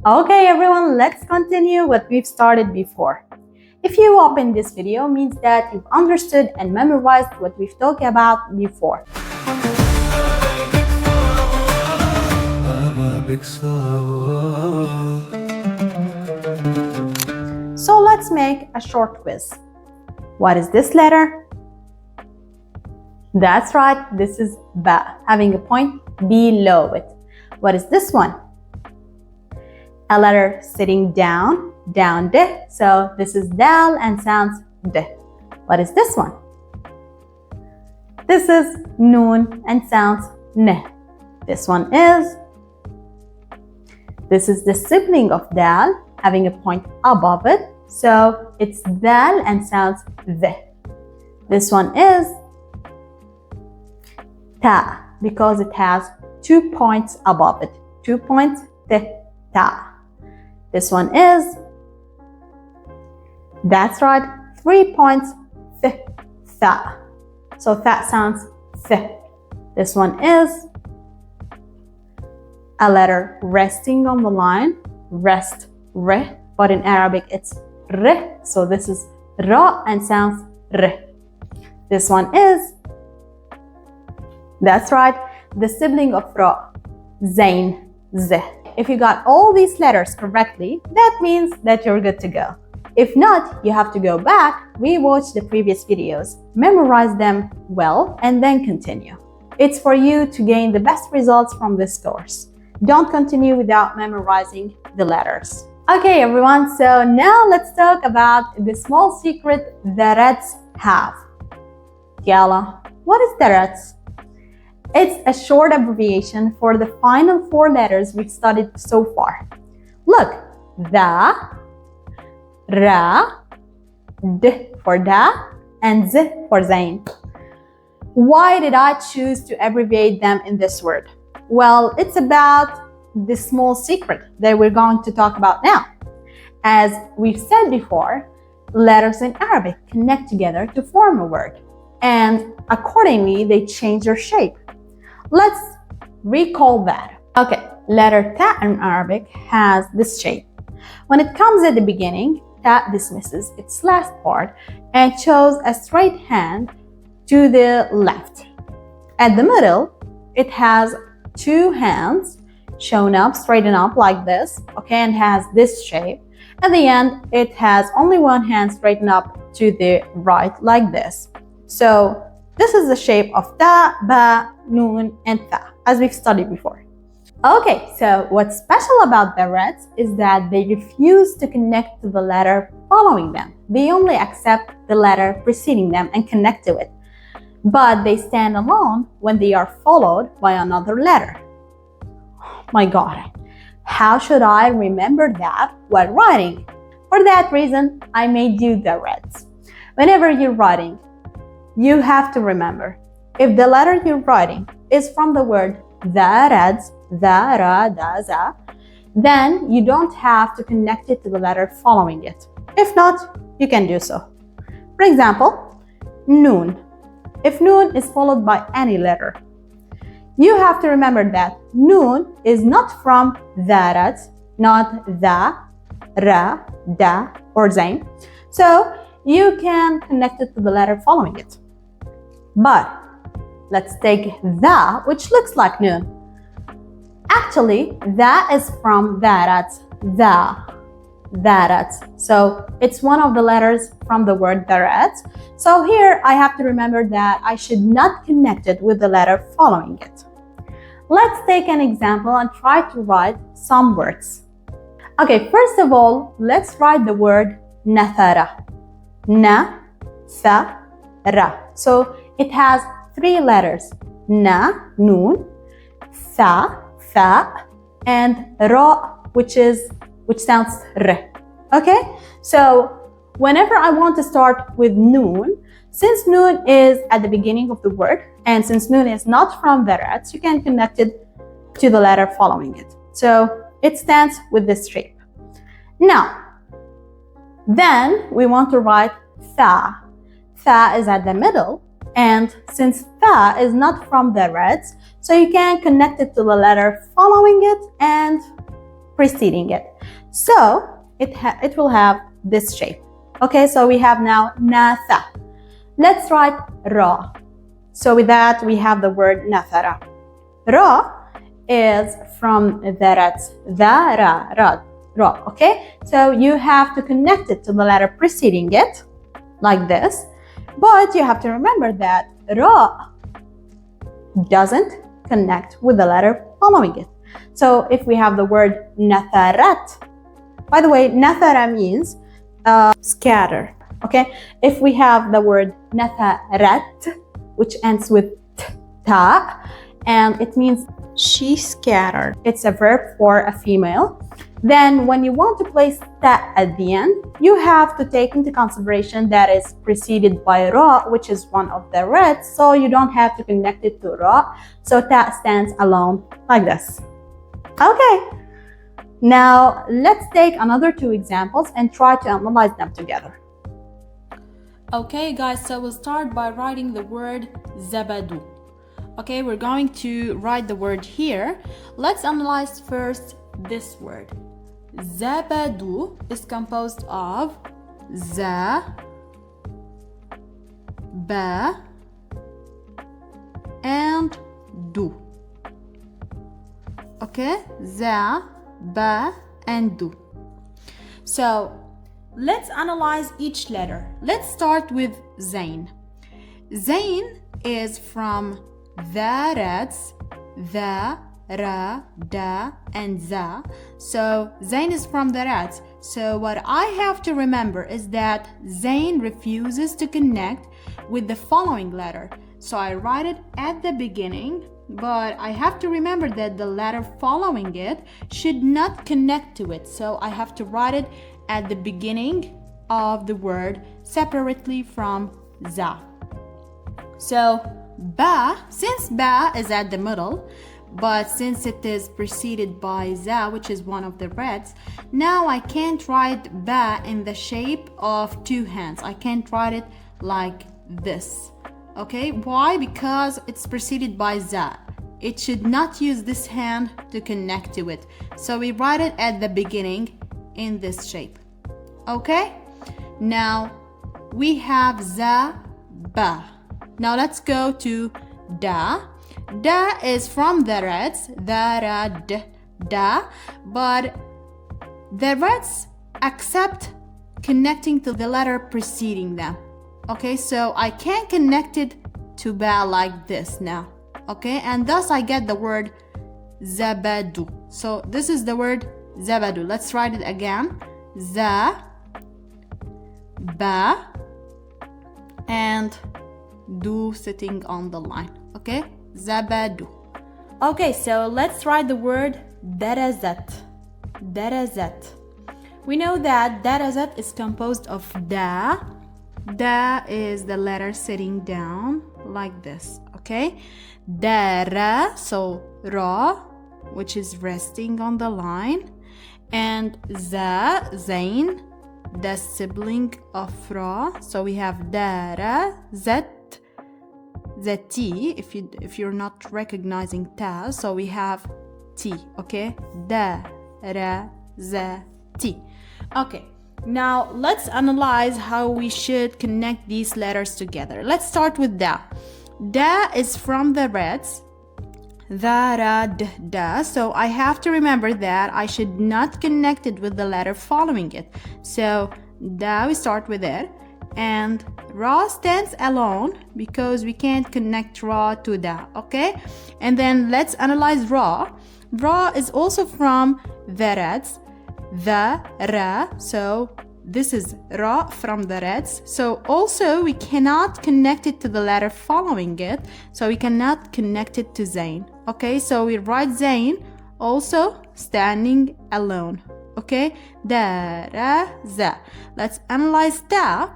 Okay everyone, let's continue what we've started before. If you open this video, means that you've understood and memorized what we've talked about before. Arabic Sahel. So let's make a short quiz. What is this letter? That's right, this is ba, having a point below it. What is this one? A letter sitting down, down de. So this is dal and sounds de. What is this one? This is noon and sounds ne. This one is. This is the sibling of dal, having a point above it. So it's dal and sounds the. This one is ta, because it has 2 points above it. 2 points, te, ta. This one is, that's right, 3 points, th, tha. So that sounds th. This one is a letter resting on the line, rest, re, but in Arabic it's re. So this is ra and sounds re. This one is, that's right, the sibling of ra, zain, zeh. If you got all these letters correctly, that means that you're good to go. If not, you have to go back, rewatch the previous videos, memorize them well, and then continue. It's for you to gain the best results from this course. Don't continue without memorizing the letters. Okay everyone, so now let's talk about the small secret the Redz have. Diala, what is Darazat? It's a short abbreviation for the final 4 letters we've studied so far. Look, da, ra, d for da, and z for zain. Why did I choose to abbreviate them in this word? Well, it's about the small secret that we're going to talk about now. As we've said before, letters in Arabic connect together to form a word, and accordingly, they change their shape. Let's recall that. Okay, letter ta in Arabic has this shape. When it comes at the beginning, ta dismisses its last part and shows a straight hand to the left. At the middle, it has 2 hands shown up, straightened up like this, okay, and has this shape. At the end, it has only 1 hand straightened up to the right like this. So this is the shape of ta, ba, noon, and tha, as we've studied before. Okay, so what's special about the Redz is that they refuse to connect to the letter following them. They only accept the letter preceding them and connect to it. But they stand alone when they are followed by another letter. Oh my God, how should I remember that while writing? For that reason, I made you the Redz. Whenever you're writing, you have to remember, if the letter you're writing is from the word Redz, Ra, da, za, then you don't have to connect it to the letter following it. If not, you can do so. For example, noon. If noon is followed by any letter, you have to remember that noon is not from Darazat, not da, ra, da, or zain. So you can connect it to the letter following it. But let's take the, which looks like noon. Actually, that is from Darazat, Darazat. So it's one of the letters from the word Darazat. So here I have to remember that I should not connect it with the letter following it. Let's take an example and try to write some words. Okay, first of all, let's write the word Nathara. Na, tha, ra. So it has 3 letters. Na, noon, tha, tha, and ra, which sounds re. Okay? So whenever I want to start with noon, since noon is at the beginning of the word, and since noon is not from Darazat, you can connect it to the letter following it. So it stands with this shape. Now, then we want to write tha. Tha is at the middle, and since tha is not from the Redz, so you can connect it to the letter following it and preceding it. So it will have this shape. Okay, so we have now natha. Let's write ra. So with that, we have the word nathara. Ra is from the Redz, ra, okay? So you have to connect it to the letter preceding it, like this. But you have to remember that ra doesn't connect with the letter following it. So if we have the word natharat, by the way, nathara means scatter, okay? If we have the word natharat, which ends with ta, and it means she scattered. It's a verb for a female. Then when you want to place ta at the end, you have to take into consideration that is preceded by ra, which is one of the Redz, so you don't have to connect it to ra. So ta stands alone like this. Okay, now let's take another two examples and try to analyze them together. Okay guys, so we'll start by writing the word Zabadoo. Okay, we're going to write the word here. Let's analyze first this word. Zabadoo is composed of za, ba, and do. Okay, za, ba, and do. So let's analyze each letter. Let's start with zain. Zain is from the Redz, the, ra, da, and za. So zain is from the Redz. So what I have to remember is that zain refuses to connect with the following letter. So I write it at the beginning, but I have to remember that the letter following it should not connect to it. So I have to write it at the beginning of the word separately from za. So ba, since ba is at the middle, but since it is preceded by za, which is one of the Redz, now I can't write ba in the shape of two hands. I can't write it like this. Okay, why? Because it's preceded by za. It should not use this hand to connect to it. So we write it at the beginning in this shape. Okay, now we have za, ba. Now let's go to da. Da is from the Redz, darad, da, but the Redz accept connecting to the letter preceding them. Okay, so I can't connect it to ba like this now. Okay, and thus I get the word Zabadoo. So this is the word Zabadoo. Let's write it again. Za, ba, and do sitting on the line. Okay, Zabadoo. Okay, so let's write the word Darazat. Darazat. We know that Darazat is composed of da. Da is the letter sitting down like this. Okay, Dara, so ra, which is resting on the line, and za, zain, the sibling of ra. So we have dara, zat, zati, if you're not recognizing ta, so we have t. Okay, dara, zati. Okay, now let's analyze how we should connect these letters together. Let's start with da. Da is from the Redz, darad, da. So I have to remember that I should not connect it with the letter following it. So da, we start with it, and ra stands alone because we can't connect ra to da. Okay, and then let's analyze ra. Ra is also from the Redz, the, ra. So this is ra from the Redz. So also we cannot connect it to the letter following it. So we cannot connect it to zain. Okay, so we write zain also standing alone. Okay, da, ra, za. Let's analyze da.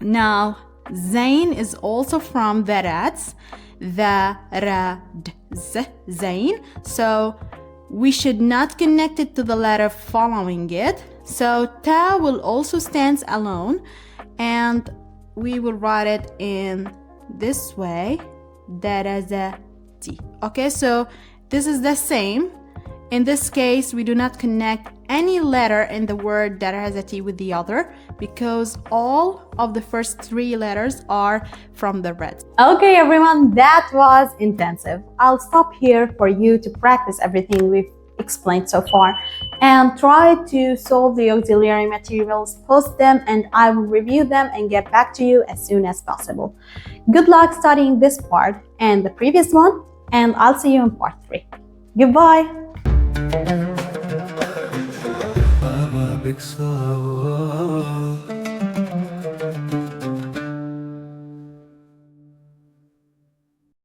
Now zain is also from the Redz, the, ra, d, z, zain. So we should not connect it to the letter following it. So ta will also stand alone, and we will write it in this way, darazati. Okay, so this is the same In this case, we do not connect any letter in the word Darazati with the other because all of the first 3 letters are from the Redz. Okay, everyone, that was intensive. I'll stop here for you to practice everything we've explained so far and try to solve the auxiliary materials, post them, and I will review them and get back to you as soon as possible. Good luck studying this part and the previous one, and I'll see you in part 3. Goodbye. Arabic Sahel.